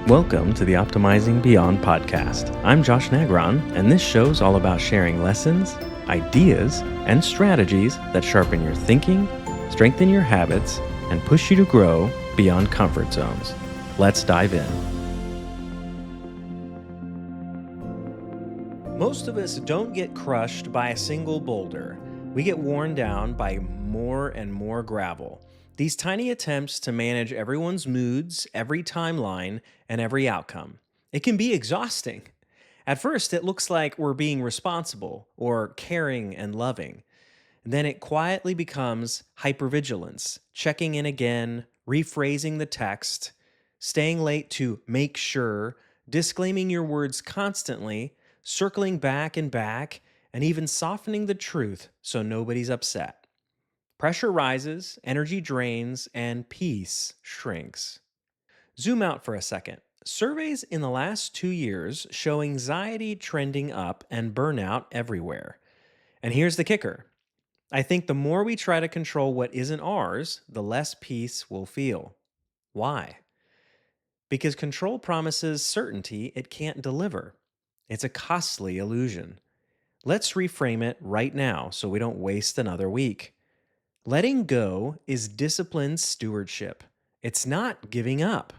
Welcome to the Optimizing Beyond podcast. I'm Josh Negron, and this show's all about sharing lessons, ideas, and strategies that sharpen your thinking, strengthen your habits, and push you to grow beyond comfort zones. Let's dive in. Most of us don't get crushed by a single boulder. We get worn down by more and more gravel. These tiny attempts to manage everyone's moods, every timeline, and every outcome. It can be exhausting. At first, it looks like we're being responsible or caring and loving. Then it quietly becomes hypervigilance, checking in again, rephrasing the text, staying late to make sure, disclaiming your words constantly, circling back and back, and even softening the truth so nobody's upset. Pressure rises, energy drains, and peace shrinks. Zoom out for a second. Surveys in the last 2 years show anxiety trending up and burnout everywhere. And here's the kicker. I think the more we try to control what isn't ours, the less peace we'll feel. Why? Because control promises certainty it can't deliver. It's a costly illusion. Let's reframe it right now so we don't waste another week. Letting go is disciplined stewardship. It's not giving up.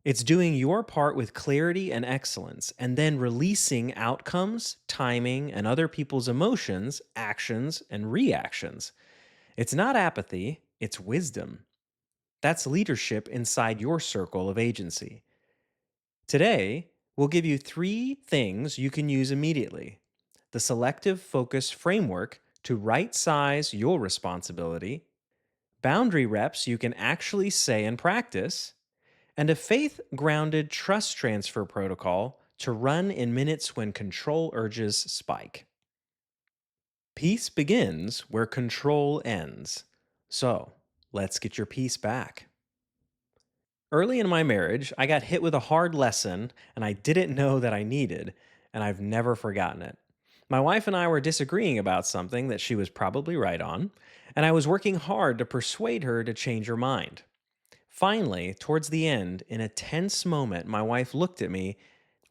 It's doing your part with clarity and excellence, and then releasing outcomes, timing, and other people's emotions, actions, and reactions. It's not apathy, it's wisdom. That's leadership inside your circle of agency. Today, we'll give you 3 things you can use immediately: the selective focus framework to right size your responsibility, boundary reps you can actually say and practice, and a faith grounded trust transfer protocol to run in minutes when control urges spike. Peace begins where control ends. So, let's get your peace back. Early in my marriage, I got hit with a hard lesson and I didn't know that I needed, and I've never forgotten it. My wife and I were disagreeing about something that she was probably right on, and I was working hard to persuade her to change her mind. Finally, towards the end, in a tense moment, my wife looked at me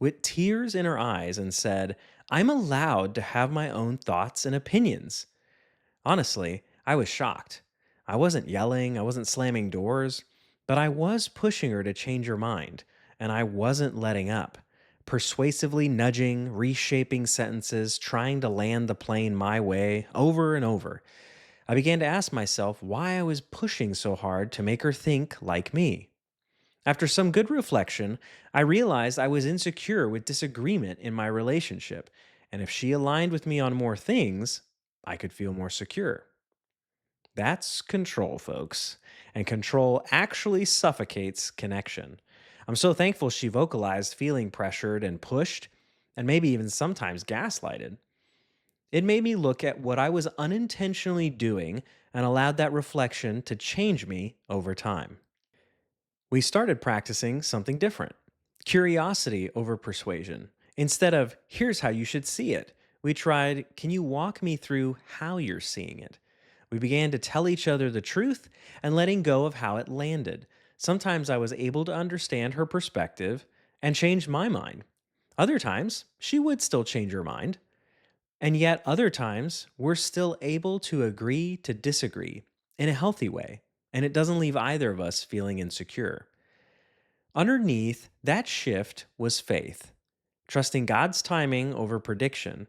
with tears in her eyes and said, "I'm allowed to have my own thoughts and opinions." Honestly, I was shocked. I wasn't yelling, I wasn't slamming doors, but I was pushing her to change her mind, and I wasn't letting up. Persuasively nudging, reshaping sentences, trying to land the plane my way over and over. I began to ask myself why I was pushing so hard to make her think like me. After some good reflection, I realized I was insecure with disagreement in my relationship, and if she aligned with me on more things, I could feel more secure. That's control, folks. And control actually suffocates connection. I'm so thankful she vocalized feeling pressured and pushed, and maybe even sometimes gaslighted. It made me look at what I was unintentionally doing and allowed that reflection to change me over time. We started practicing something different: curiosity over persuasion. Instead of, "here's how you should see it," we tried, "can you walk me through how you're seeing it?" We began to tell each other the truth and letting go of how it landed. Sometimes I was able to understand her perspective and change my mind. Other times, she would still change her mind. And yet, other times, we're still able to agree to disagree in a healthy way, and it doesn't leave either of us feeling insecure. Underneath that shift was faith, trusting God's timing over prediction.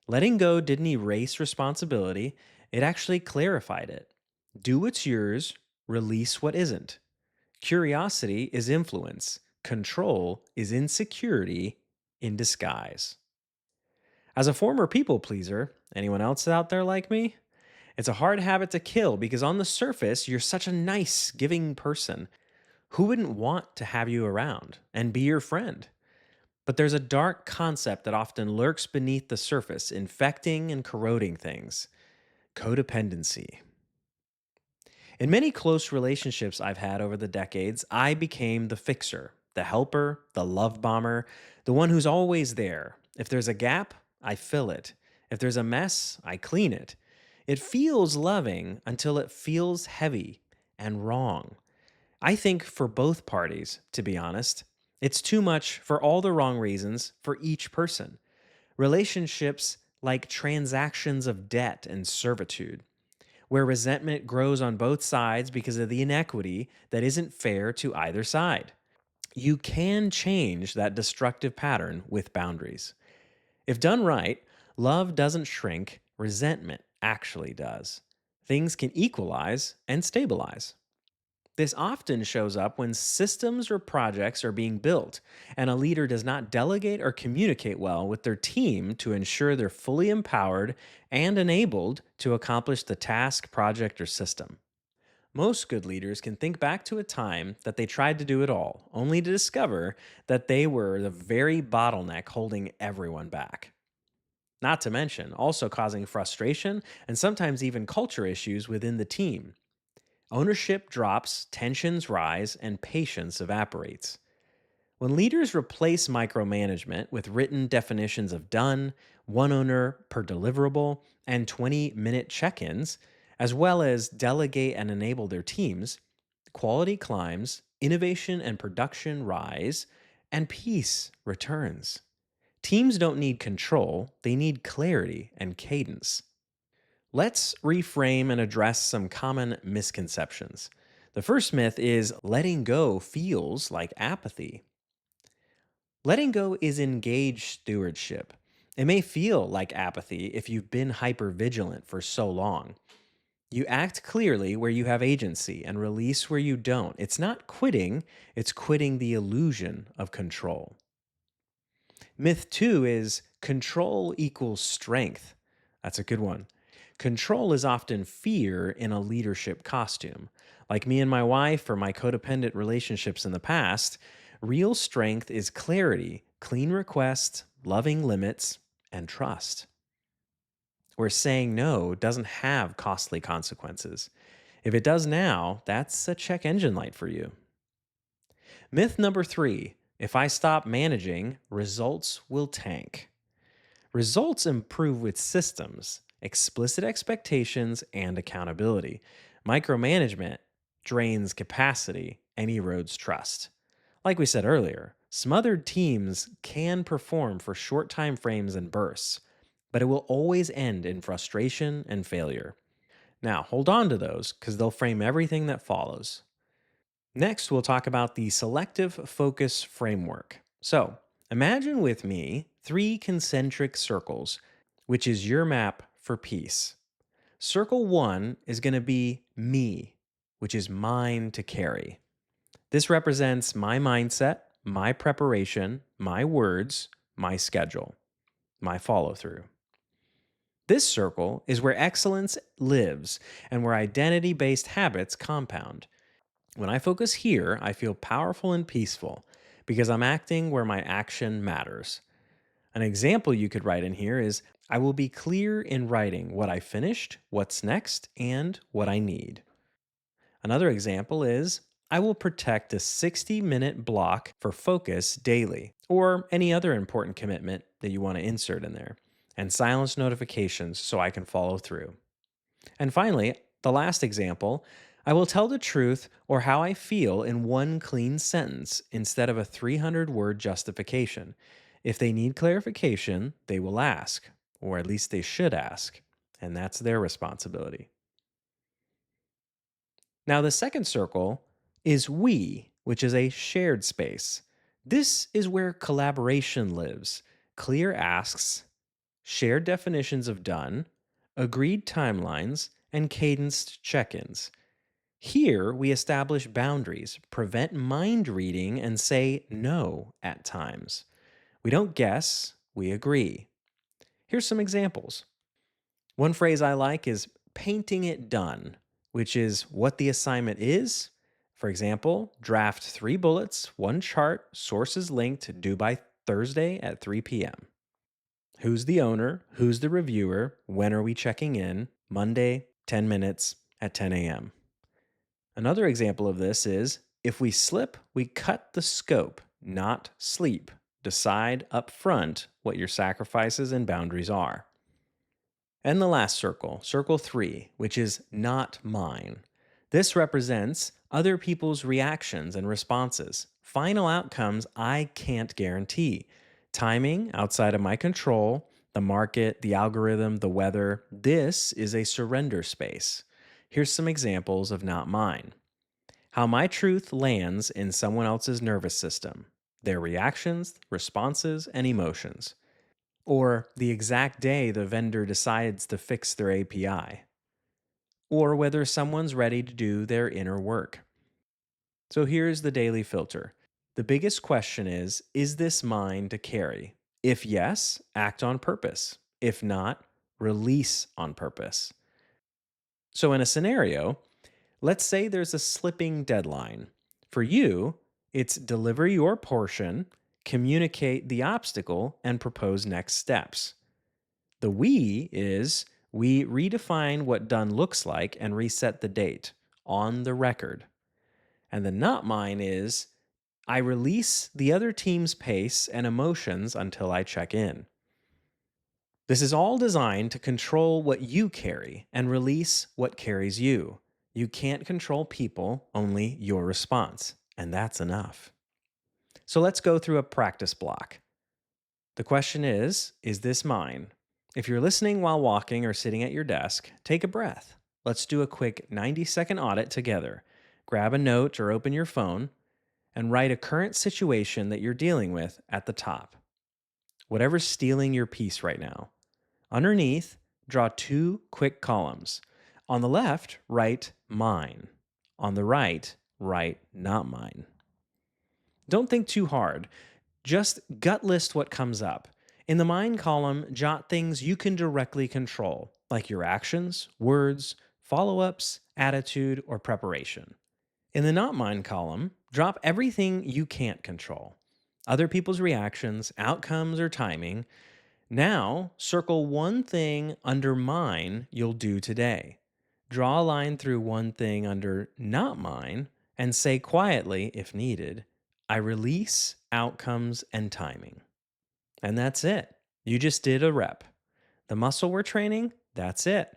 Letting go didn't erase responsibility, it actually clarified it. Do what's yours, release what isn't. Curiosity is influence, control is insecurity in disguise. As a former people pleaser, anyone else out there like me? It's a hard habit to kill because on the surface, you're such a nice, giving person. Who wouldn't want to have you around and be your friend? But there's a dark concept that often lurks beneath the surface, infecting and corroding things: codependency. In many close relationships I've had over the decades, I became the fixer, the helper, the love bomber, the one who's always there. If there's a gap, I fill it. If there's a mess, I clean it. It feels loving until it feels heavy and wrong. I think for both parties, to be honest. It's too much for all the wrong reasons for each person. Relationships like transactions of debt and servitude, where resentment grows on both sides because of the inequity that isn't fair to either side. You can change that destructive pattern with boundaries. If done right, love doesn't shrink, resentment actually does. Things can equalize and stabilize. This often shows up when systems or projects are being built and a leader does not delegate or communicate well with their team to ensure they're fully empowered and enabled to accomplish the task, project, or system. Most good leaders can think back to a time that they tried to do it all, only to discover that they were the very bottleneck holding everyone back. Not to mention, also causing frustration and sometimes even culture issues within the team. Ownership drops, tensions rise, and patience evaporates. When leaders replace micromanagement with written definitions of done, one owner per deliverable, and 20-minute check ins, as well as delegate and enable their teams, quality climbs, innovation and production rise, and peace returns. Teams don't need control, they need clarity and cadence. Let's reframe and address some common misconceptions. The first myth is letting go feels like apathy. Letting go is engaged stewardship. It may feel like apathy if you've been hypervigilant for so long. You act clearly where you have agency and release where you don't. It's not quitting, it's quitting the illusion of control. Myth two is control equals strength. That's a good one. Control is often fear in a leadership costume. Like me and my wife or my codependent relationships in the past, real strength is clarity, clean requests, loving limits, and trust. Where saying no doesn't have costly consequences. If it does now, that's a check engine light for you. Myth number three, if I stop managing, results will tank. Results improve with systems, explicit expectations, and accountability. Micromanagement drains capacity and erodes trust. Like we said earlier, smothered teams can perform for short time frames and bursts, but it will always end in frustration and failure. Now, hold on to those because they'll frame everything that follows. Next, we'll talk about the selective focus framework. So, imagine with me three concentric circles, which is your map for peace. Circle one is going to be me, which is mine to carry. This represents my mindset, my preparation, my words, my schedule, my follow through. This circle is where excellence lives and where identity based habits compound. When I focus here, I feel powerful and peaceful because I'm acting where my action matters. An example you could write in here is I will be clear in writing what I finished, what's next, and what I need. Another example is I will protect a 60-minute block for focus daily, or any other important commitment that you want to insert in there, and silence notifications so I can follow through. And finally, the last example, I will tell the truth or how I feel in one clean sentence instead of a 300-word justification. If they need clarification, they will ask, or at least they should ask, and that's their responsibility. Now, the second circle is we, which is a shared space. This is where collaboration lives. Clear asks, shared definitions of done, agreed timelines, and cadenced check ins. Here, we establish boundaries, prevent mind reading, and say no at times. We don't guess, we agree. Here's some examples. One phrase I like is painting it done, which is what the assignment is. For example, draft 3 bullets, one chart, sources linked, due by Thursday at 3 p.m. Who's the owner? Who's the reviewer? When are we checking in? Monday, 10 minutes at 10 a.m. Another example of this is if we slip, we cut the scope, not sleep. Decide up front what your sacrifices and boundaries are. And the last circle, circle three, which is not mine. This represents Other people's reactions and responses. Final outcomes I can't guarantee. Timing outside of my control, the market, the algorithm, the weather. This is a surrender space. Here's some examples of not mine. How my truth lands in someone else's nervous system, their reactions, responses, and emotions. Or the exact day the vendor decides to fix their API. Or whether someone's ready to do their inner work. So here's the daily filter. The biggest question is this mine to carry? If yes, act on purpose. If not, release on purpose. So in a scenario, let's say there's a slipping deadline. For you, it's deliver your portion, communicate the obstacle, and propose next steps. The we is we redefine what done looks like and reset the date on the record. And the not mine is I release the other team's pace and emotions until I check in. This is all designed to control what you carry and release what carries you. You can't control people, only your response, and that's enough. So let's go through a practice block. The question is this mine? If you're listening while walking or sitting at your desk, take a breath. Let's do a quick 90-second audit together. Grab a note or open your phone and write a current situation that you're dealing with at the top. Whatever's stealing your peace right now. Underneath, draw two quick columns. On the left, write mine. On the right, write not mine. Don't think too hard. Just gut list what comes up. In the mine column, jot things you can directly control, like your actions, words, follow ups, attitude, or preparation. In the not mine column, drop everything you can't control. Other people's reactions, outcomes, or timing. Now, circle one thing under mine you'll do today. Draw a line through one thing under not mine and say quietly, if needed, I release outcomes and timing. And that's it. You just did a rep. The muscle we're training, that's it.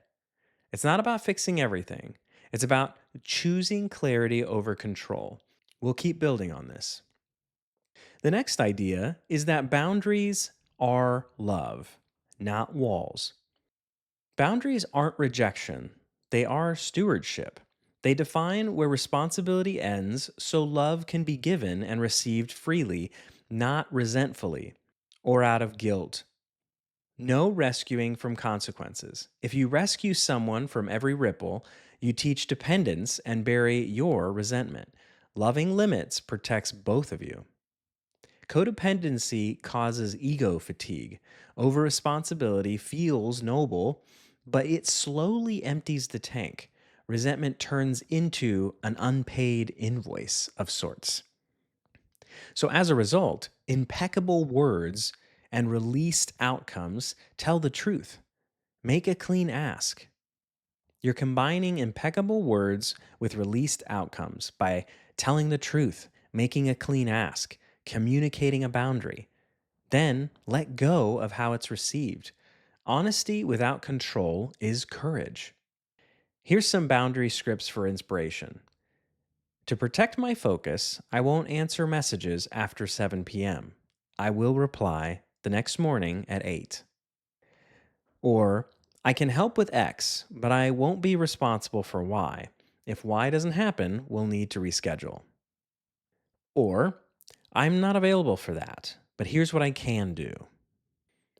It's not about fixing everything, it's about choosing clarity over control. We'll keep building on this. The next idea is that boundaries are love, not walls. Boundaries aren't rejection, they are stewardship. They define where responsibility ends so love can be given and received freely, not resentfully or out of guilt. No rescuing from consequences. If you rescue someone from every ripple, you teach dependence and bury your resentment. Loving limits protects both of you. Codependency causes ego fatigue. Over responsibility feels noble, but it slowly empties the tank. Resentment turns into an unpaid invoice of sorts. So, as a result, impeccable words and released outcomes tell the truth. Make a clean ask. You're combining impeccable words with released outcomes by telling the truth, making a clean ask, communicating a boundary. Then let go of how it's received. Honesty without control is courage. Here's some boundary scripts for inspiration. To protect my focus, I won't answer messages after 7 p.m. I will reply the next morning at 8. Or, I can help with X, but I won't be responsible for Y. If Y doesn't happen, we'll need to reschedule. Or, I'm not available for that, but here's what I can do.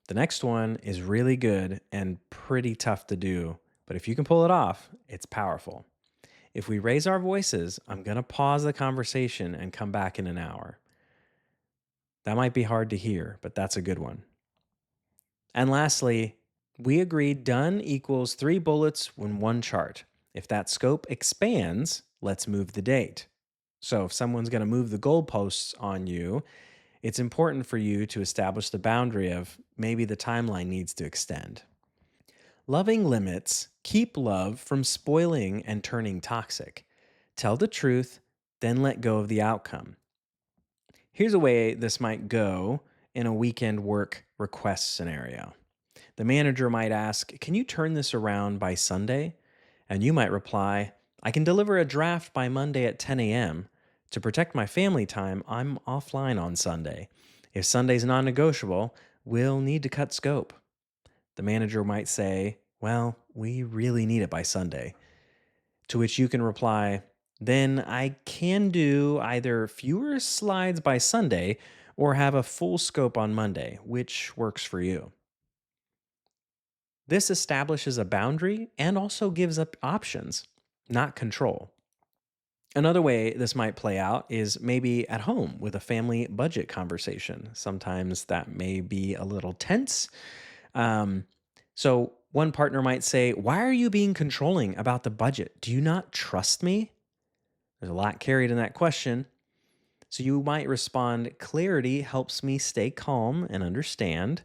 The next one is really good and pretty tough to do, but if you can pull it off, it's powerful. If we raise our voices, I'm going to pause the conversation and come back in an hour. That might be hard to hear, but that's a good one. And lastly, we agreed done equals 3 bullets in one chart. If that scope expands, let's move the date. So if someone's going to move the goalposts on you, it's important for you to establish the boundary of maybe the timeline needs to extend. Loving limits keep love from spoiling and turning toxic. Tell the truth, then let go of the outcome. Here's a way this might go in a weekend work request scenario. The manager might ask, "Can you turn this around by Sunday?" And you might reply, I can deliver a draft by Monday at 10 a.m. To protect my family time, I'm offline on Sunday. If Sunday's non negotiable, we'll need to cut scope. The manager might say, well, we really need it by Sunday. To which you can reply, then I can do either fewer slides by Sunday or have a full scope on Monday, which works for you. This establishes a boundary and also gives up options, not control. Another way this might play out is maybe at home with a family budget conversation. Sometimes that may be a little tense. Um, so, one partner might say, why are you being controlling about the budget? Do you not trust me? There's a lot carried in that question. So, you might respond, clarity helps me stay calm and understand.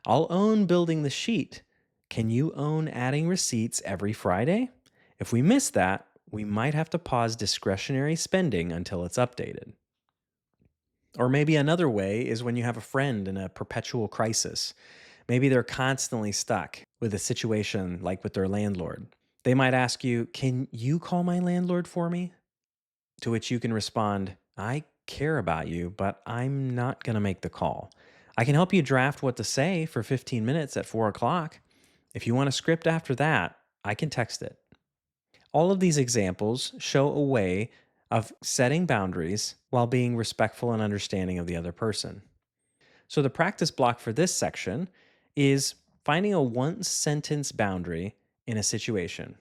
I'll own building the sheet. Can you own adding receipts every Friday? If we miss that, we might have to pause discretionary spending until it's updated. Or maybe another way is when you have a friend in a perpetual crisis. Maybe they're constantly stuck with a situation like with their landlord. They might ask you, can you call my landlord for me? To which you can respond, I care about you, but I'm not going to make the call. I can help you draft what to say for 15 minutes at 4 o'clock. If you want a script after that, I can text it. All of these examples show a way of setting boundaries while being respectful and understanding of the other person. So, the practice block for this section is finding a one sentence boundary in a situation.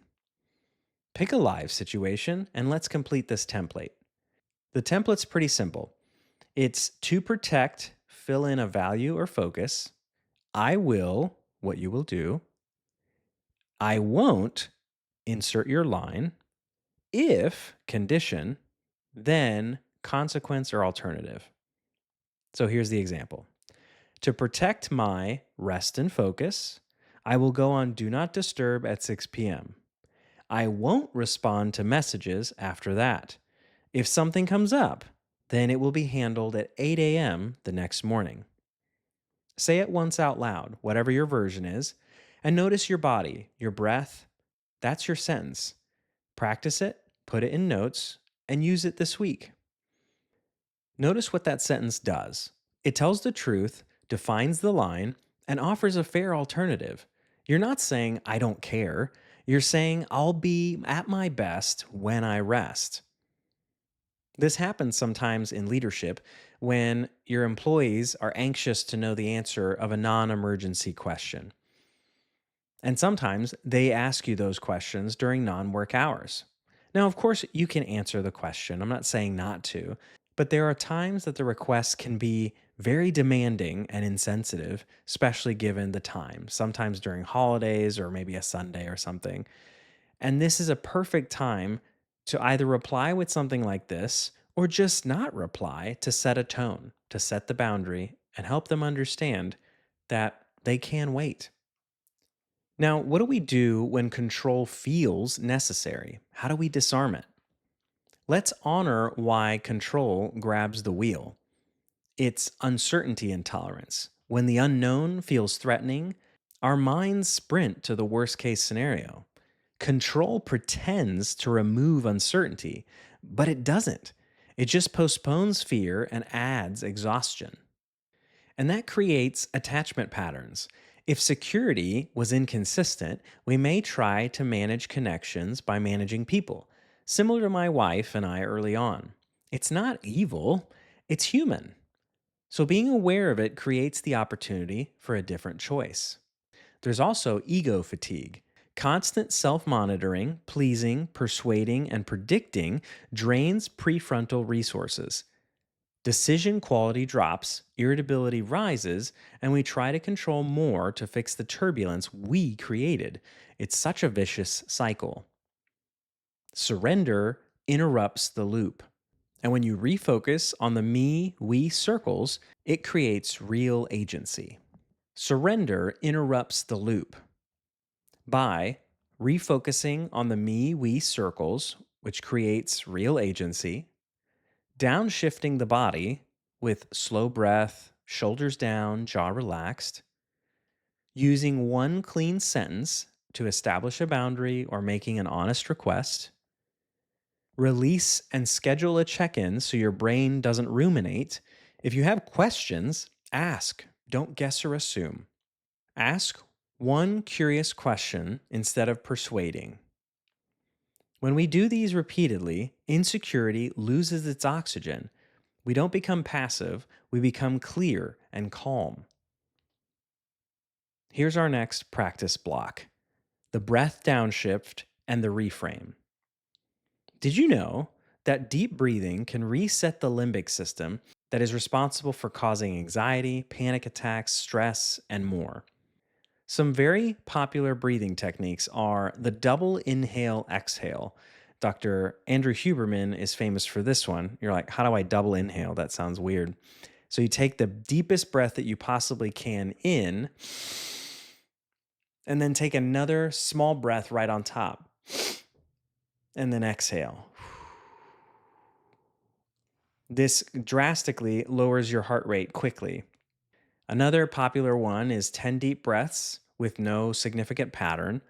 Pick a live situation and let's complete this template. The template's pretty simple. It's to protect, fill in a value or focus. I will, what you will do. I won't, insert your line. If, condition, then consequence or alternative. So here's the example. To protect my rest and focus, I will go on Do Not Disturb at 6 p.m. I won't respond to messages after that. If something comes up, then it will be handled at 8 a.m. the next morning. Say it once out loud, whatever your version is, and notice your body, your breath. That's your sentence. Practice it, put it in notes, and use it this week. Notice what that sentence does. It tells the truth, defines the line, and offers a fair alternative. You're not saying, I don't care. You're saying, I'll be at my best when I rest. This happens sometimes in leadership when your employees are anxious to know the answer of a non emergency question. And sometimes they ask you those questions during non work hours. Now, of course, you can answer the question. I'm not saying not to, but there are times that the request can be very demanding and insensitive, especially given the time, sometimes during holidays or maybe a Sunday or something. And this is a perfect time to either reply with something like this or just not reply to set a tone, to set the boundary, and help them understand that they can wait. Now, what do we do when control feels necessary? How do we disarm it? Let's honor why control grabs the wheel. It's uncertainty intolerance. When the unknown feels threatening, our minds sprint to the worst case scenario. Control pretends to remove uncertainty, but it doesn't. It just postpones fear and adds exhaustion. And that creates attachment patterns. If security was inconsistent, we may try to manage connections by managing people, similar to my wife and I early on. It's not evil, it's human. So being aware of it creates the opportunity for a different choice. There's also ego fatigue. Constant self monitoring, pleasing, persuading, and predicting drains prefrontal resources. Decision quality drops, irritability rises, and we try to control more to fix the turbulence we created. It's such a vicious cycle. Surrender interrupts the loop. And when you refocus on the me, we circles, it creates real agency. Surrender interrupts the loop by refocusing on the me, we circles, which creates real agency, downshifting the body with slow breath, shoulders down, jaw relaxed, using one clean sentence to establish a boundary or making an honest request, Release and schedule a check in so your brain doesn't ruminate. If you have questions, ask. Don't guess or assume. Ask one curious question instead of persuading. When we do these repeatedly, insecurity loses its oxygen. We don't become passive, we become clear and calm. Here's our next practice block: the breath downshift and the reframe. Did you know that deep breathing can reset the limbic system that is responsible for causing anxiety, panic attacks, stress, and more? Some very popular breathing techniques are the double inhale exhale. Dr. Andrew Huberman is famous for this one. You're like, how do I double inhale? That sounds weird. So you take the deepest breath that you possibly can in, and then take another small breath right on top, and then exhale. This drastically lowers your heart rate quickly. Another popular one is 10 deep breaths with no significant pattern.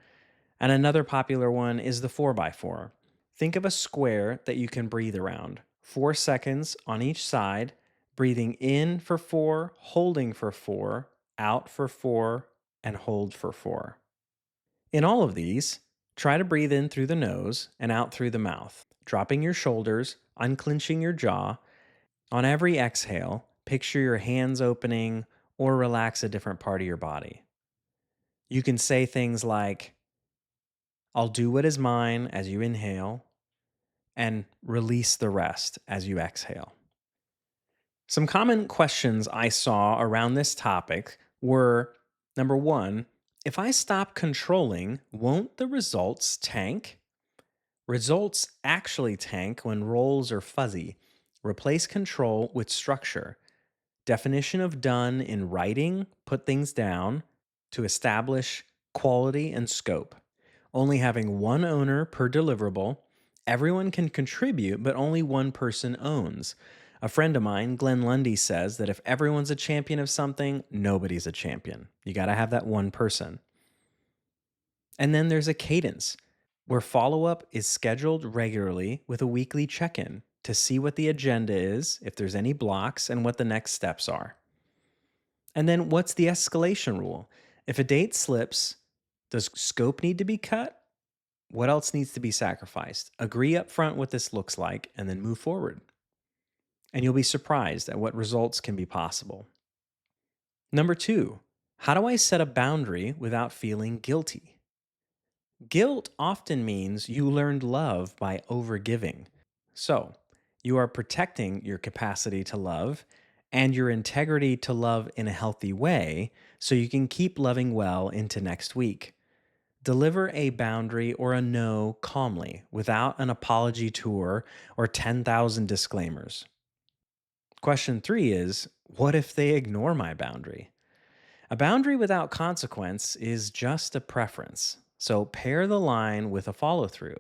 And another popular one is the 4x4. Think of a square that you can breathe around. 4 seconds on each side, breathing in for 4, holding for 4, out for 4, and hold for 4. In all of these, try to breathe in through the nose and out through the mouth, dropping your shoulders, unclenching your jaw. On every exhale, picture your hands opening or relax a different part of your body. You can say things like, I'll do what is mine as you inhale, and release the rest as you exhale. Some common questions I saw around this topic were: number one, if I stop controlling, won't the results tank? Results actually tank when roles are fuzzy. Replace control with structure. Definition of done in writing, put things down to establish quality and scope. Only having one owner per deliverable. Everyone can contribute, but only one person owns. A friend of mine, Glenn Lundy, says that if everyone's a champion of something, nobody's a champion. You got to have that one person. And then there's a cadence where follow up is scheduled regularly with a weekly check in to see what the agenda is, if there's any blocks, and what the next steps are. And then what's the escalation rule? If a date slips, does scope need to be cut? What else needs to be sacrificed? Agree up front what this looks like and then move forward. And you'll be surprised at what results can be possible. Number two, how do I set a boundary without feeling guilty? Guilt often means you learned love by overgiving. So, you are protecting your capacity to love and your integrity to love in a healthy way so you can keep loving well into next week. Deliver a boundary or a no calmly without an apology tour or 10,000 disclaimers. Question three is, what if they ignore my boundary? A boundary without consequence is just a preference. So pair the line with a follow through.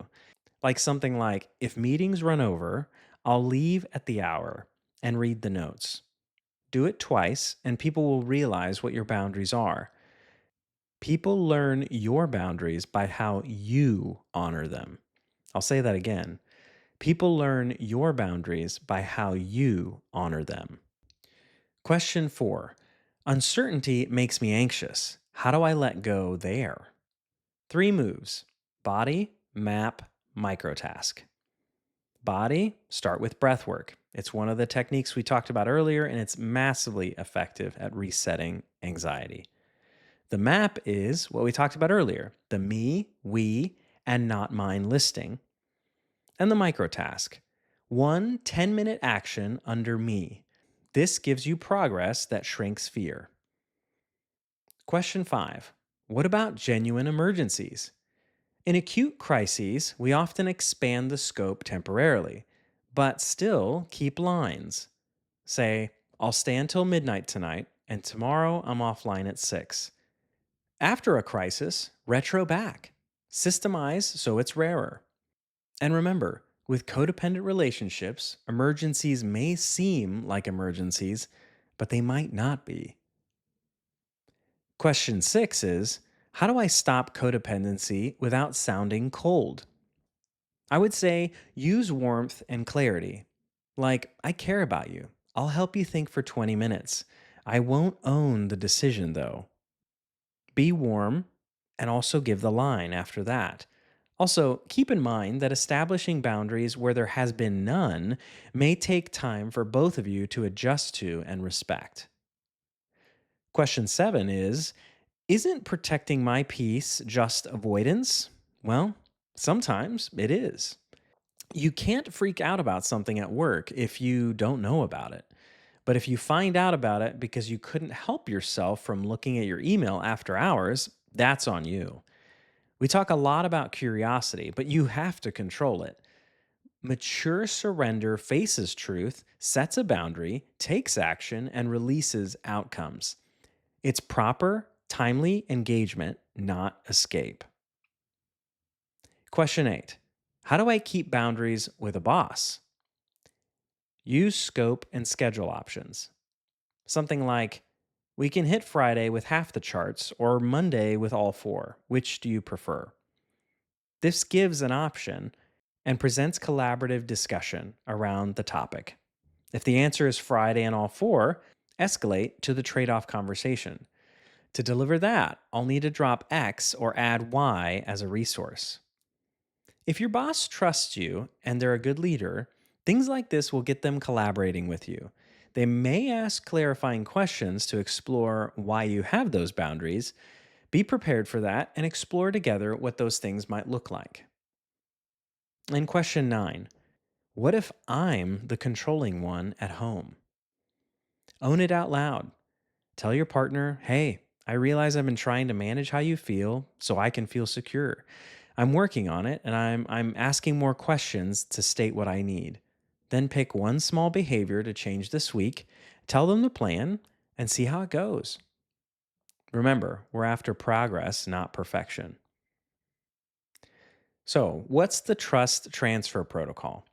Like something like, if meetings run over, I'll leave at the hour and read the notes. Do it twice, and people will realize what your boundaries are. People learn your boundaries by how you honor them. I'll say that again. People learn your boundaries by how you honor them. Question four: uncertainty makes me anxious. How do I let go there? 3 moves: body, map, microtask. Body, start with breath work. It's one of the techniques we talked about earlier, and it's massively effective at resetting anxiety. The map is what we talked about earlier: the me, we, and not mine listing. And the microtask: one 10-minute action under me. This gives you progress that shrinks fear. Question 5: what about genuine emergencies? In acute crises, we often expand the scope temporarily, but still keep lines. Say, I'll stay until midnight tonight, and tomorrow I'm offline at 6. After a crisis, retro back. Systemize so it's rarer. And remember, with codependent relationships, emergencies may seem like emergencies, but they might not be. Question 6 is, how do I stop codependency without sounding cold? I would say use warmth and clarity. Like, I care about you. I'll help you think for 20 minutes. I won't own the decision, though. Be warm and also give the line after that. Also, keep in mind that establishing boundaries where there has been none may take time for both of you to adjust to and respect. Question 7 is: isn't protecting my peace just avoidance? Well, sometimes it is. You can't freak out about something at work if you don't know about it. But if you find out about it because you couldn't help yourself from looking at your email after hours, that's on you. We talk a lot about curiosity, but you have to control it. Mature surrender faces truth, sets a boundary, takes action, and releases outcomes. It's proper, timely engagement, not escape. Question 8: how do I keep boundaries with a boss? Use scope and schedule options. Something like, we can hit Friday with half the charts or Monday with all four. Which do you prefer? This gives an option and presents collaborative discussion around the topic. If the answer is Friday and all four, escalate to the trade off conversation. To deliver that, I'll need to drop X or add Y as a resource. If your boss trusts you and they're a good leader, things like this will get them collaborating with you. They may ask clarifying questions to explore why you have those boundaries. Be prepared for that and explore together what those things might look like. And question 9: what if I'm the controlling one at home? Own it out loud. Tell your partner, hey, I realize I've been trying to manage how you feel so I can feel secure. I'm working on it and I'm asking more questions to state what I need. Then pick one small behavior to change this week, tell them the plan, and see how it goes. Remember, we're after progress, not perfection. So, what's the trust transfer protocol?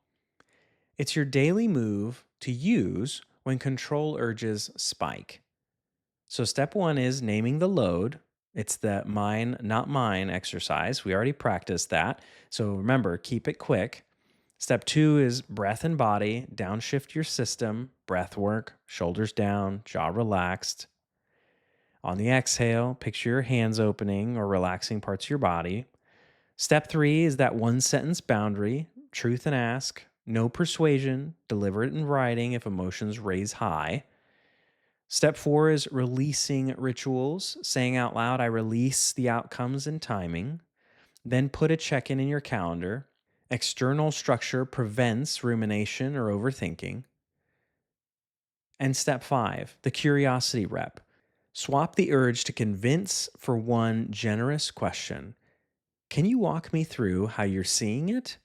It's your daily move to use when control urges spike. So, step one is naming the load. It's the mine, not mine exercise. We already practiced that. So, remember, keep it quick. Step two is breath and body. Downshift your system, breath work, shoulders down, jaw relaxed. On the exhale, picture your hands opening or relaxing parts of your body. Step three is that one sentence boundary, truth and ask, no persuasion, deliver it in writing if emotions raise high. Step four is releasing rituals, saying out loud, I release the outcomes and timing. Then put a check in your calendar. External structure prevents rumination or overthinking. And step five, the curiosity rep. Swap the urge to convince for one generous question. Can you walk me through how you're seeing it?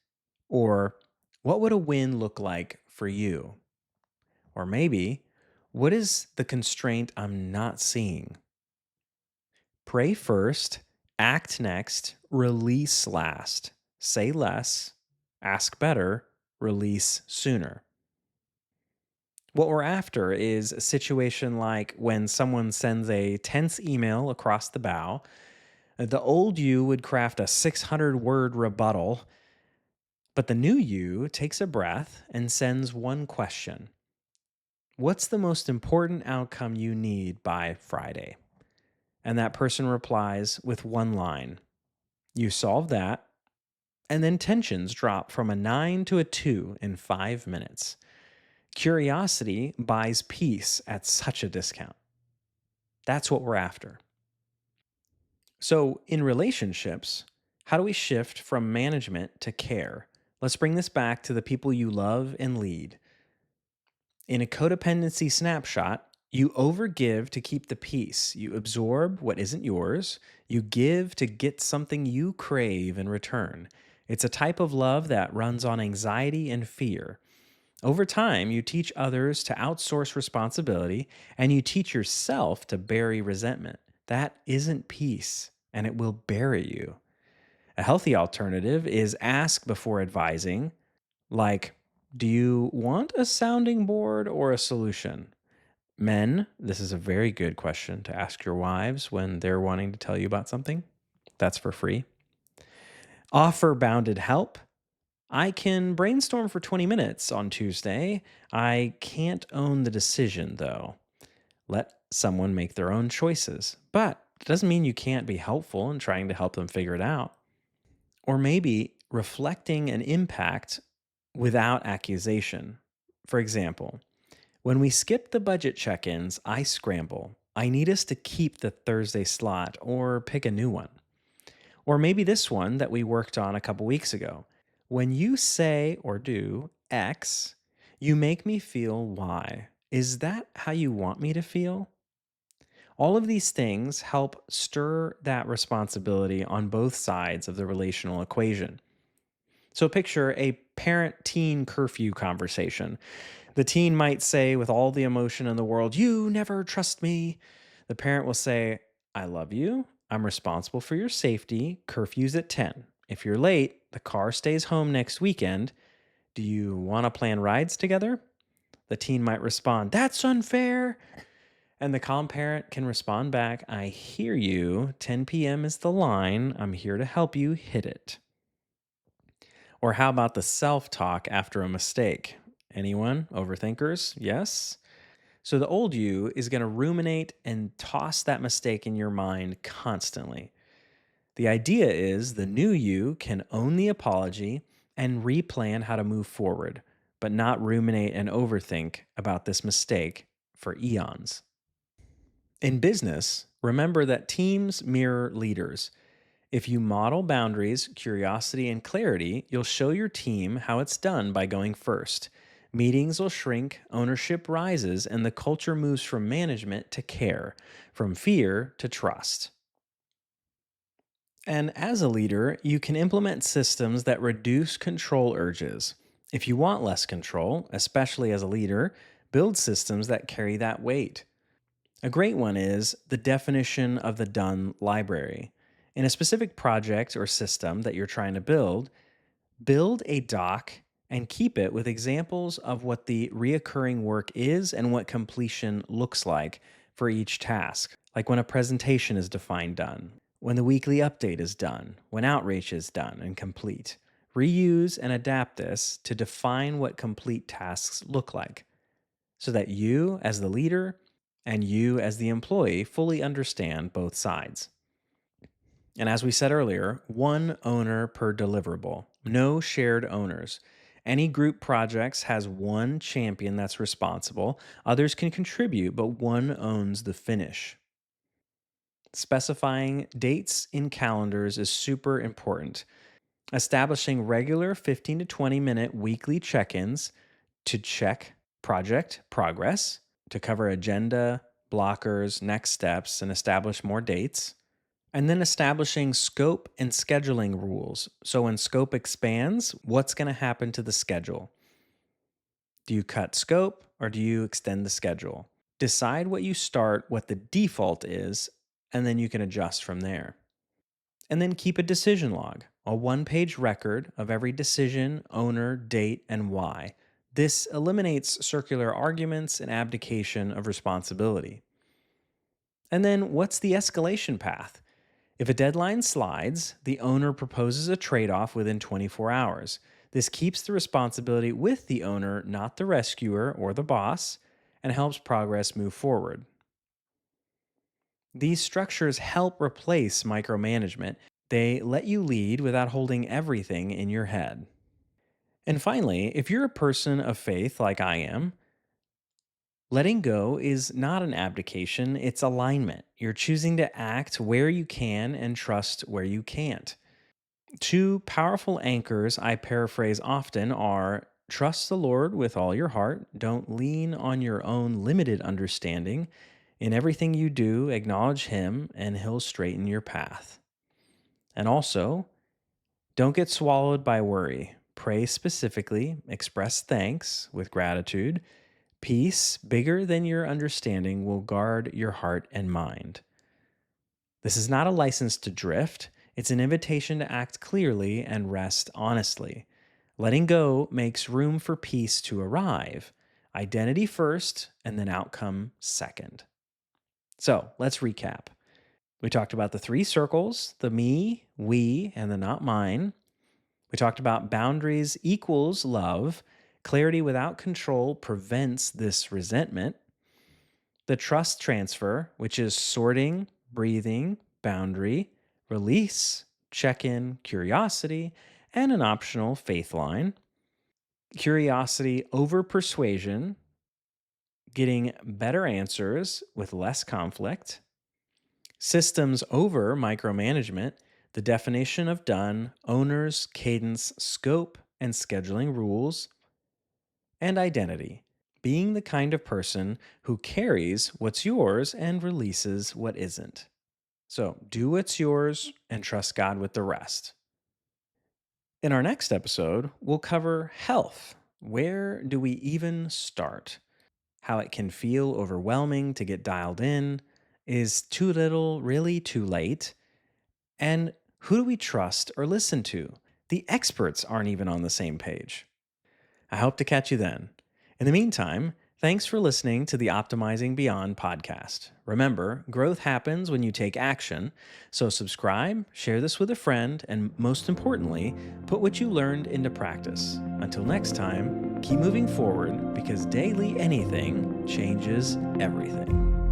Or what would a win look like for you? Or maybe, what is the constraint I'm not seeing? Pray first, act next, release last. Say less, ask better, release sooner. What we're after is a situation like when someone sends a tense email across the bow. The old you would craft a 600-word rebuttal, but the new you takes a breath and sends one question. What's the most important outcome you need by Friday? And that person replies with one line. You solve that, and then tensions drop from a 9 to a 2 in 5 minutes. Curiosity buys peace at such a discount. That's what we're after. So, in relationships, how do we shift from management to care? Let's bring this back to the people you love and lead. In a codependency snapshot, you overgive to keep the peace. You absorb what isn't yours. You give to get something you crave in return. It's a type of love that runs on anxiety and fear. Over time, you teach others to outsource responsibility and you teach yourself to bury resentment. That isn't peace, and it will bury you. A healthy alternative is ask before advising, like, do you want a sounding board or a solution? Men, this is a very good question to ask your wives when they're wanting to tell you about something. That's for free. Offer bounded help. I can brainstorm for 20 minutes on Tuesday. I can't own the decision, though. Let someone make their own choices. But it doesn't mean you can't be helpful in trying to help them figure it out. Or maybe reflecting an impact without accusation. For example, when we skip the budget check ins, I scramble. I need us to keep the Thursday slot or pick a new one. Or maybe this one that we worked on a couple weeks ago. When you say or do X, you make me feel Y. Is that how you want me to feel? All of these things help stir that responsibility on both sides of the relational equation. So picture a parent teen curfew conversation. The teen might say, with all the emotion in the world, "You never trust me." The parent will say, "I love you. I'm responsible for your safety. Curfew's at 10. If you're late, the car stays home next weekend. Do you want to plan rides together?" The teen might respond, "That's unfair." And the calm parent can respond back, "I hear you. 10 p.m. is the line. I'm here to help you hit it." Or how about the self talk after a mistake? Anyone? Overthinkers? Yes? So the old you is going to ruminate and toss that mistake in your mind constantly. The idea is the new you can own the apology and replan how to move forward, but not ruminate and overthink about this mistake for eons. In business, remember that teams mirror leaders. If you model boundaries, curiosity, and clarity, you'll show your team how it's done by going first. Meetings will shrink, ownership rises, and the culture moves from management to care, from fear to trust. And as a leader, you can implement systems that reduce control urges. If you want less control, especially as a leader, build systems that carry that weight. A great one is the definition of the done library. In a specific project or system that you're trying to build a doc and keep it with examples of what the reoccurring work is and what completion looks like for each task. Like when a presentation is defined done, when the weekly update is done, when outreach is done and complete. Reuse and adapt this to define what complete tasks look like so that you, as the leader, and you, as the employee, fully understand both sides. And as we said earlier, one owner per deliverable, no shared owners. Any group projects has one champion that's responsible. Others can contribute, but one owns the finish. Specifying dates in calendars is super important. Establishing regular 15 to 20-minute weekly check ins to check project progress, to cover agenda, blockers, next steps, and establish more dates. And then establishing scope and scheduling rules. So when scope expands, what's going to happen to the schedule? Do you cut scope or do you extend the schedule? Decide what you start, what the default is, and then you can adjust from there. And then keep a decision log, a 1-page record of every decision, owner, date, and why. This eliminates circular arguments and abdication of responsibility. And then what's the escalation path? If a deadline slides, the owner proposes a trade off within 24 hours. This keeps the responsibility with the owner, not the rescuer or the boss, and helps progress move forward. These structures help replace micromanagement. They let you lead without holding everything in your head. And finally, if you're a person of faith like I am, letting go is not an abdication, it's alignment. You're choosing to act where you can and trust where you can't. Two powerful anchors I paraphrase often are: trust the Lord with all your heart, don't lean on your own limited understanding. In everything you do, acknowledge Him, and He'll straighten your path. And also, don't get swallowed by worry. Pray specifically, express thanks with gratitude. Peace, bigger than your understanding, will guard your heart and mind. This is not a license to drift, it's an invitation to act clearly and rest honestly. Letting go makes room for peace to arrive. Identity first, and then outcome second. So let's recap. We talked about the three circles: the me, we, and the not mine. We talked about boundaries equals love. Clarity without control prevents this resentment. The trust transfer, which is sorting, breathing, boundary, release, check in, curiosity, and an optional faith line. Curiosity over persuasion, getting better answers with less conflict. Systems over micromanagement, the definition of done, owners, cadence, scope, and scheduling rules. And identity, being the kind of person who carries what's yours and releases what isn't. So do what's yours and trust God with the rest. In our next episode, we'll cover health. Where do we even start? How it can feel overwhelming to get dialed in. Is too little really too late? And who do we trust or listen to? The experts aren't even on the same page. I hope to catch you then. In the meantime, thanks for listening to the Optimizing Beyond podcast. Remember, growth happens when you take action. So subscribe, share this with a friend, and most importantly, put what you learned into practice. Until next time, keep moving forward because daily anything changes everything.